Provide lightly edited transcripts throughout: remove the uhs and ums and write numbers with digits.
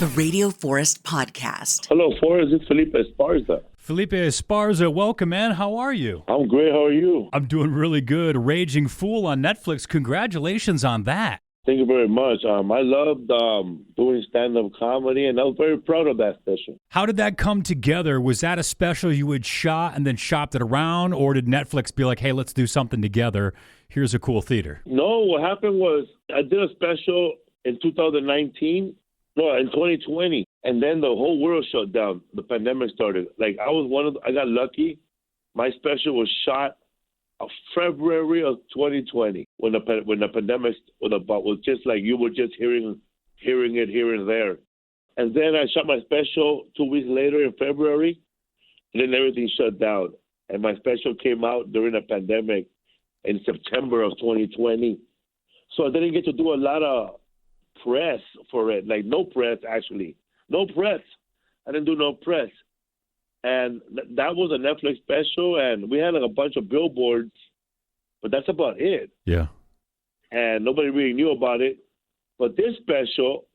The Radio Forest Podcast. Hello, Forrest. It's Felipe Esparza. Felipe Esparza, welcome, man. How are you? I'm great. How are you? I'm doing really good. Raging Fool on Netflix. Congratulations on that. Thank you very much. I loved doing stand-up comedy, and I was very proud of that special. How did that come together? Was that a special you had shot and then shopped it around, or did Netflix be like, hey, let's do something together? Here's a cool theater. No, what happened was I did a special in 2019. No, in 2020, and then the whole world shut down. The pandemic started. I got lucky. My special was shot February of 2020 when the pandemic was just like you were just hearing it here and there. And then I shot my special 2 weeks later in February, and then everything shut down. And my special came out during the pandemic in September of 2020. So I didn't get to do a lot of press for it, like no press, actually. No press. I didn't do no press. And that was a Netflix special, and we had like a bunch of billboards, but that's about it. Yeah. And nobody really knew about it. But this special,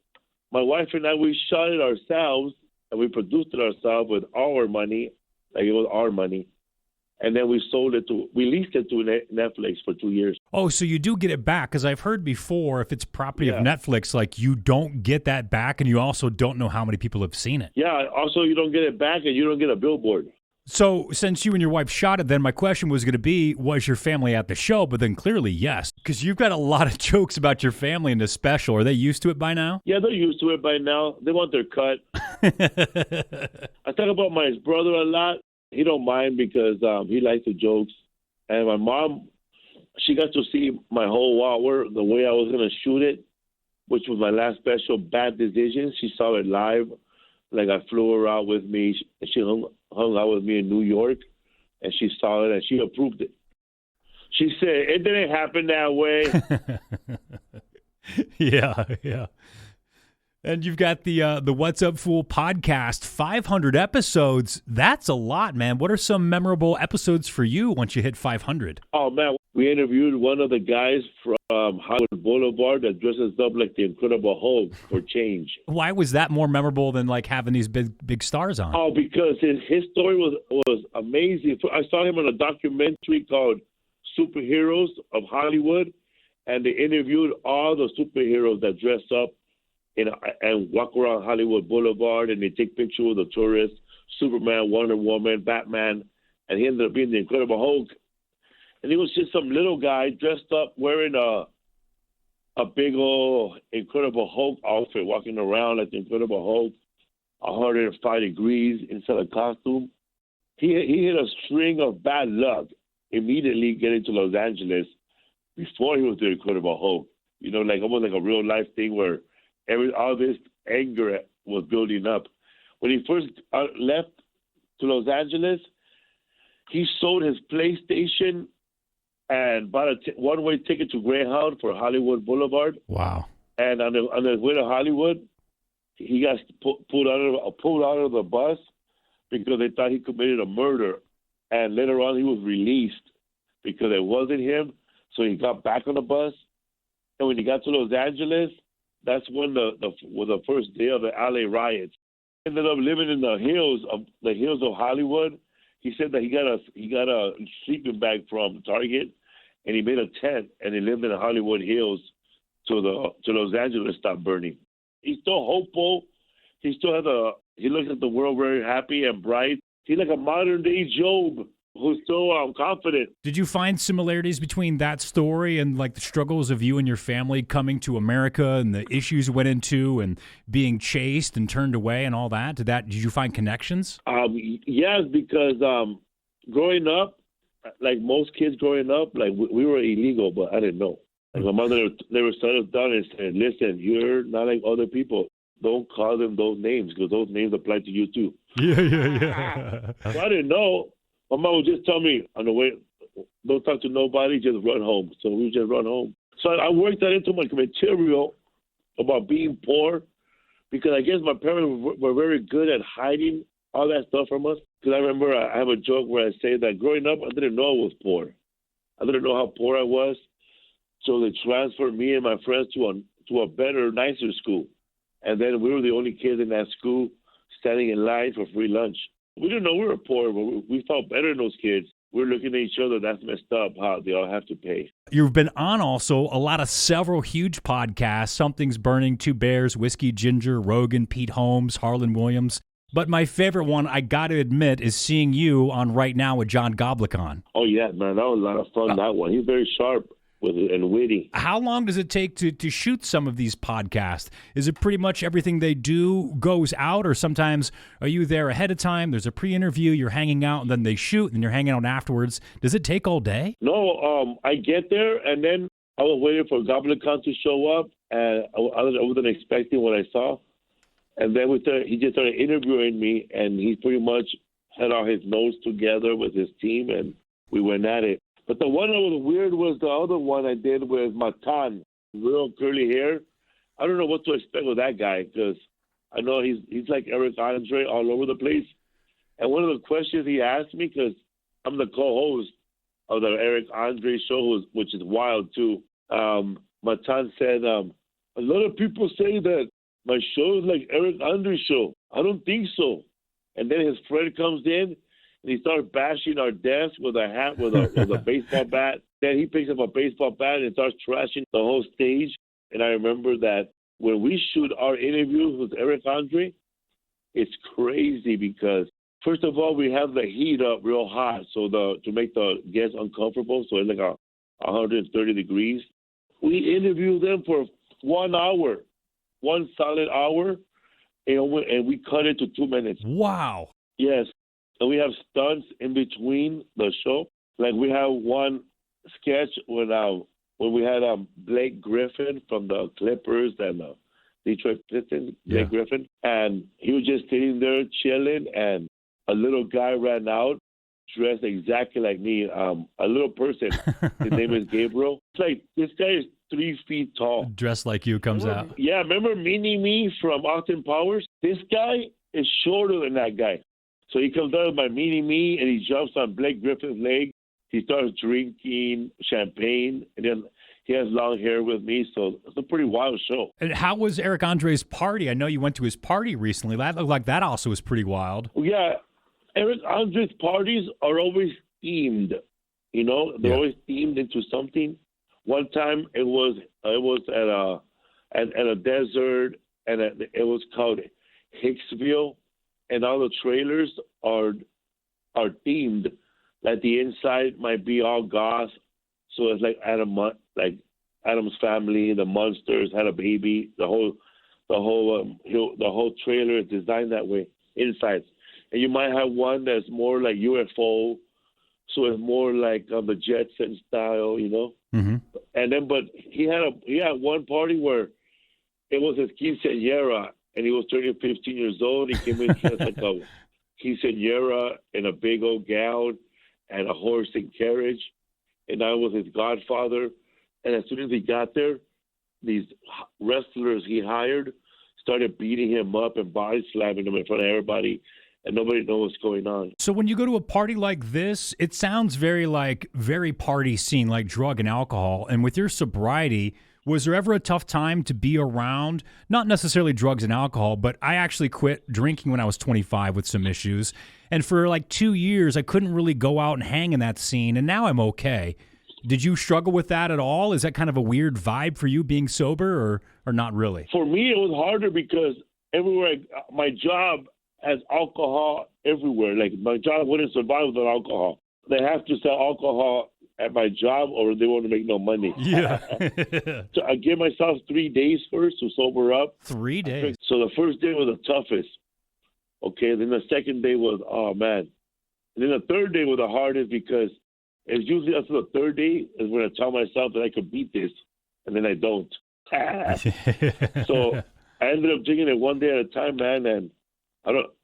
my wife and I, we shot it ourselves, and we produced it ourselves with our money, like it was our money. And then we leased it to Netflix for 2 years. Oh, so you do get it back, because I've heard before, if it's property of Netflix, like you don't get that back, and you also don't know how many people have seen it. Yeah, also you don't get it back, and you don't get a billboard. So since you and your wife shot it, then my question was going to be, was your family at the show? But then clearly, yes, because you've got a lot of jokes about your family in this special. Are they used to it by now? Yeah, they're used to it by now. They want their cut. I talk about my brother a lot. He don't mind because he likes the jokes. And my mom, she got to see my whole hour, the way I was going to shoot it, which was my last special, Bad Decisions. She saw it live. Like I flew her out with me. She hung out with me in New York, and she saw it, and she approved it. She said, it didn't happen that way. Yeah. And you've got the What's Up Fool podcast, 500 episodes. That's a lot, man. What are some memorable episodes for you once you hit 500? Oh, man, we interviewed one of the guys from Hollywood Boulevard that dresses up like the Incredible Hulk for change. Why was that more memorable than like having these big stars on? Oh, because his story was amazing. I saw him on a documentary called Superheroes of Hollywood, and they interviewed all the superheroes that dress up and walk around Hollywood Boulevard, and they take pictures with the tourists, Superman, Wonder Woman, Batman, and he ended up being the Incredible Hulk. And he was just some little guy dressed up wearing a big old Incredible Hulk outfit, walking around like the Incredible Hulk, 105 degrees inside a costume. He hit a string of bad luck immediately getting to Los Angeles before he was the Incredible Hulk. You know, like almost like a real life thing where all this anger was building up. When he first left to Los Angeles, he sold his PlayStation and bought a one-way ticket to Greyhound for Hollywood Boulevard. Wow. And on his way to Hollywood, he got pulled out of the bus because they thought he committed a murder. And later on, he was released because it wasn't him. So he got back on the bus. And when he got to Los Angeles, that's when was the first day of the LA riots. He ended up living in the hills of Hollywood. He said that he got a sleeping bag from Target, and he made a tent, and he lived in the Hollywood Hills to Los Angeles stopped burning. He's still hopeful. He looks at the world very happy and bright. He's like a modern day Job who's still confident. Did you find similarities between that story and like the struggles of you and your family coming to America and the issues you went into and being chased and turned away and all that? Did you find connections? Yes, because growing up, like most kids growing up, like we were illegal, but I didn't know. Like my mother never sat us down and said, listen, you're not like other people. Don't call them those names because those names apply to you too. Yeah. So I didn't know. My mom would just tell me on the way, don't talk to nobody, just run home. So we just run home. So I worked that into my material about being poor because I guess my parents were very good at hiding all that stuff from us. Because I remember I have a joke where I say that growing up, I didn't know I was poor. I didn't know how poor I was. So they transferred me and my friends to a better, nicer school. And then we were the only kids in that school standing in line for free lunch. We didn't know we were poor, but we felt better than those kids. We're looking at each other. That's messed up how they all have to pay. You've been on also several huge podcasts, Something's Burning, Two Bears, Whiskey Ginger, Rogan, Pete Holmes, Harlan Williams. But my favorite one, I got to admit, is seeing you on Right Now with John Goblicon. Oh, yeah, man. That was a lot of fun, that one. He's very sharp with it and witty. How long does it take to shoot some of these podcasts? Is it pretty much everything they do goes out, or sometimes are you there ahead of time? There's a pre-interview, you're hanging out, and then they shoot, and you're hanging out afterwards. Does it take all day? No, I get there, and then I was waiting for Goblicon to show up, and I wasn't expecting what I saw. And then he just started interviewing me, and he pretty much had all his notes together with his team, and we went at it. But the one that was weird was the other one I did with Matan, real curly hair. I don't know what to expect with that guy because I know he's like Eric Andre all over the place. And one of the questions he asked me, because I'm the co-host of the Eric Andre show, which is wild too. Matan said, a lot of people say that my show is like Eric Andre's show. I don't think so. And then his friend comes in, and he starts bashing our desk with a hat, with a baseball bat. Then he picks up a baseball bat and starts trashing the whole stage. And I remember that when we shoot our interviews with Eric Andre, it's crazy because, first of all, we have the heat up real hot to make the guests uncomfortable. So it's like 130 degrees. We interview them for 1 hour. 1 solid hour, and we cut it to 2 minutes. Wow. Yes. And we have stunts in between the show. Like we have one sketch when we had Blake Griffin from the Clippers and Detroit Pistons, Blake Griffin, and he was just sitting there chilling, and a little guy ran out dressed exactly like me, a little person. His name is Gabriel. It's like, this guy is 3 feet tall. Dressed like you comes out. Yeah, remember Mini-Me from Austin Powers? This guy is shorter than that guy. So he comes out with my Mini-Me, and he jumps on Blake Griffin's leg. He starts drinking champagne, and then he has long hair with me, so it's a pretty wild show. And how was Eric Andre's party? I know you went to his party recently. That looked like that also was pretty wild. Yeah, Eric Andre's parties are always themed. You know, they're always themed into something. One time it was at a desert, and it was called Hicksville, and all the trailers are themed. Like the inside might be all goth, so it's like Adam's family, the Munsters had a baby. The whole trailer is designed that way inside. And you might have one that's more like UFO, so it's more like the Jetson style, you know. Mm-hmm. And then, but he had one party where it was his quinceañera, and he was turning 15 years old. He came in dressed like a quinceañera in a big old gown and a horse and carriage, and I was his godfather. And as soon as he got there, these wrestlers he hired started beating him up and body slamming him in front of everybody, and nobody knows what's going on. So when you go to a party like this, it sounds very party scene, like drug and alcohol. And with your sobriety, was there ever a tough time to be around, not necessarily drugs and alcohol, but I actually quit drinking when I was 25 with some issues. And for like 2 years, I couldn't really go out and hang in that scene. And now I'm okay. Did you struggle with that at all? Is that kind of a weird vibe for you being sober or not really? For me, it was harder because everywhere, my job has alcohol everywhere. Like my job wouldn't survive without alcohol. They have to sell alcohol at my job or they won't make no money. Yeah. So I gave myself 3 days first to sober up. 3 days. So the first day was the toughest. Okay. Then the second day was, oh man. And then the third day was the hardest because it's usually after the third day is when I tell myself that I could beat this, and then I don't. So I ended up drinking it 1 day at a time, man. And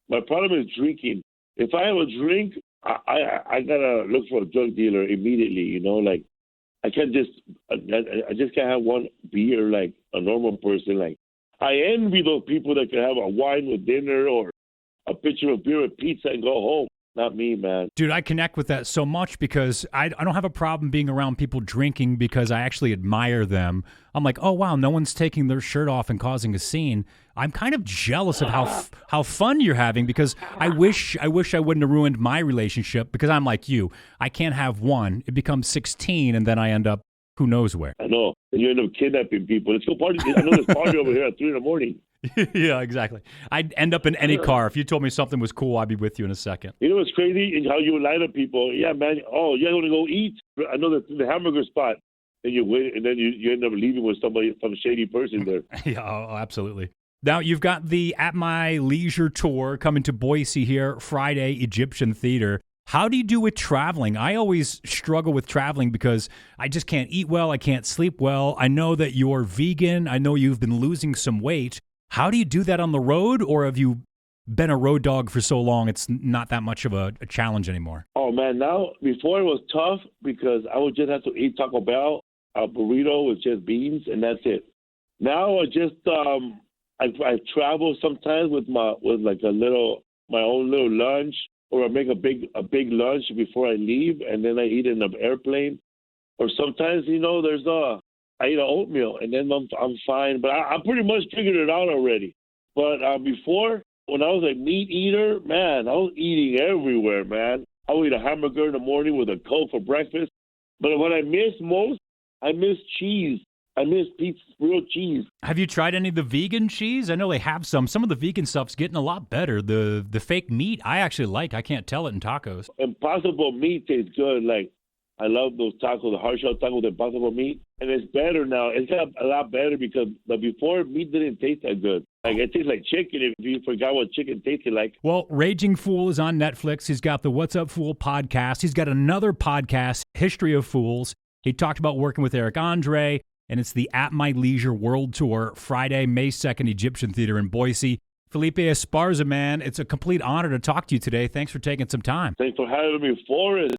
my problem is drinking. If I have a drink, I gotta look for a drug dealer immediately. You know, like I can't I just can't have one beer like a normal person. Like I envy those people that can have a wine with dinner or a pitcher of beer with pizza and go home. not me, man. Dude, I connect with that so much because I don't have a problem being around people drinking because I actually admire them. I'm like, oh, wow, no one's taking their shirt off and causing a scene. I'm kind of jealous of how fun you're having because I wish I wouldn't have ruined my relationship because I'm like you. I can't have one. It becomes 16, and then I end up who knows where. I know. And you end up kidnapping people. Let's go party. I know there's party over here at 3 in the morning. Yeah, exactly. I'd end up in any car. If you told me something was cool, I'd be with you in a second. You know what's crazy is how you would lie to people. Yeah, man. Oh, you want to go eat? I know the hamburger spot. And you wait, and then you end up leaving with some shady person there. Yeah, oh, absolutely. Now, you've got the At My Leisure tour coming to Boise here, Friday, Egyptian Theater. How do you do with traveling? I always struggle with traveling because I just can't eat well. I can't sleep well. I know that you're vegan. I know you've been losing some weight. How do you do that on the road, or have you been a road dog for so long it's not that much of a challenge anymore? Oh, man. Now, before it was tough because I would just have to eat Taco Bell, a burrito with just beans, and that's it. Now I just I travel sometimes with my own little lunch, or I make a big lunch before I leave, and then I eat in an airplane. Or sometimes, I eat an oatmeal, and then I'm fine. But I pretty much figured it out already. But before, when I was a meat eater, man, I was eating everywhere, man. I would eat a hamburger in the morning with a Coke for breakfast. But what I miss most, I miss cheese. I miss pizza, real cheese. Have you tried any of the vegan cheese? I know they have some. Some of the vegan stuff's getting a lot better. The fake meat, I actually like. I can't tell it in tacos. Impossible meat tastes good. Like, I love those tacos, the hard shell tacos with impossible meat. And it's better now. It's got a lot better because before, meat didn't taste that good. Like, it tastes like chicken if you forgot what chicken tasted like. Well, Raging Fool is on Netflix. He's got the What's Up Fool podcast. He's got another podcast, History of Fools. He talked about working with Eric Andre. And it's the At My Leisure World Tour, Friday, May 2nd, Egyptian Theater in Boise. Felipe Esparza, man, it's a complete honor to talk to you today. Thanks for taking some time. Thanks for having me, Forrest.